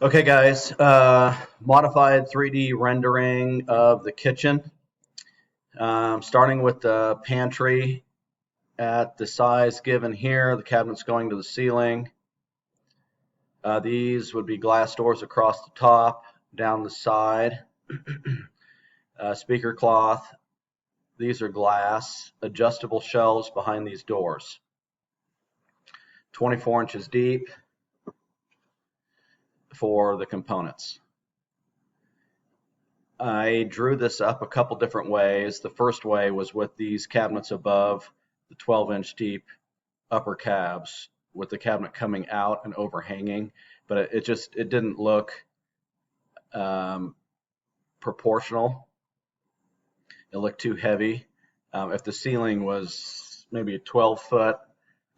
Okay, guys, modified 3D rendering of the kitchen. Starting with the pantry at the size given here, the cabinets going to the ceiling. These would be glass doors across the top, down the side. Speaker cloth. These are glass, adjustable shelves behind these doors. 24 inches deep for the components. I drew this up a couple different ways. The first way was with these cabinets above the 12-inch deep upper cabs, with the cabinet coming out and overhanging, but it didn't look proportional. It looked too heavy. If the ceiling was maybe a 12-foot,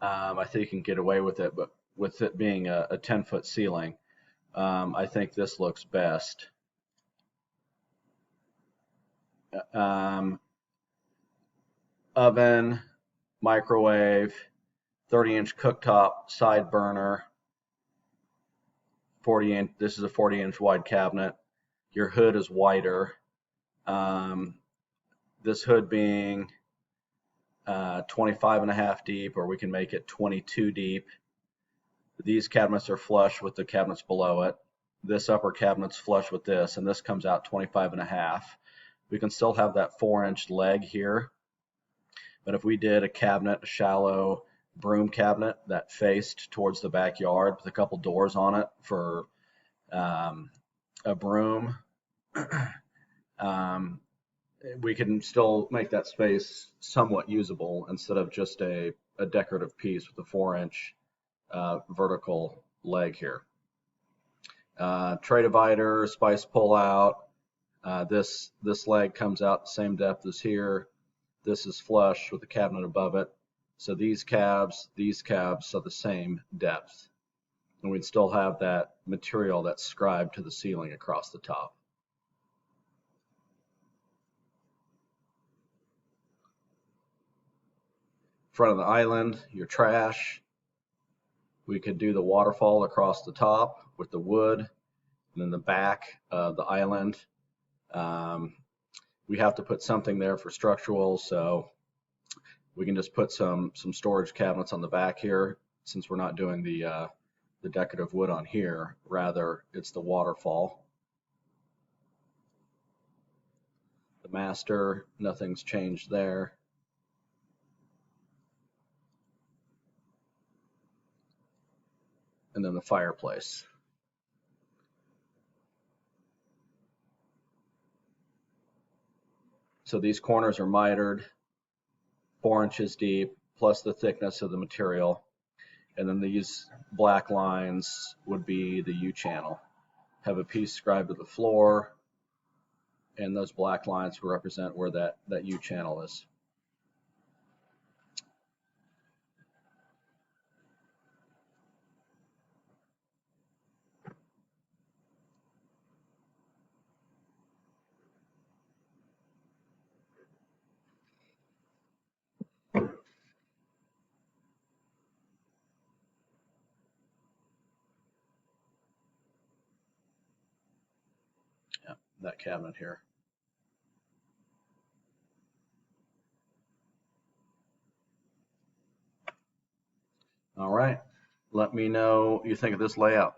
I think you can get away with it, but with it being a 10-foot ceiling, I think this looks best. Oven, microwave, 30-inch cooktop, side burner, 40-inch. This is a 40-inch wide cabinet. Your hood is wider. This hood being 25.5 deep, or we can make it 22 deep. These cabinets are flush with the cabinets below it. This upper cabinet's flush with this, and this comes out 25.5. We can still have that 4-inch leg here, but if we did a cabinet, a shallow broom cabinet that faced towards the backyard with a couple doors on it for a broom, we can still make that space somewhat usable instead of just a decorative piece with a 4-inch vertical leg here. Tray divider, spice pull out. This leg comes out the same depth as here. This is flush with the cabinet above it. So these cabs are the same depth. And we'd still have that material that's scribed to the ceiling across the top. Front of the island, your trash. We could do the waterfall across the top with the wood, and then the back of the island. We have to put something there for structural, so we can just put some storage cabinets on the back here, since we're not doing the decorative wood on here. Rather, it's the waterfall. The master, nothing's changed there. And then the fireplace. So these corners are mitered, 4 inches deep, plus the thickness of the material. And then these black lines would be the U-channel. Have a piece scribed to the floor, and those black lines will represent where that U-channel is. Yeah, that cabinet here. All right, let me know what you think of this layout.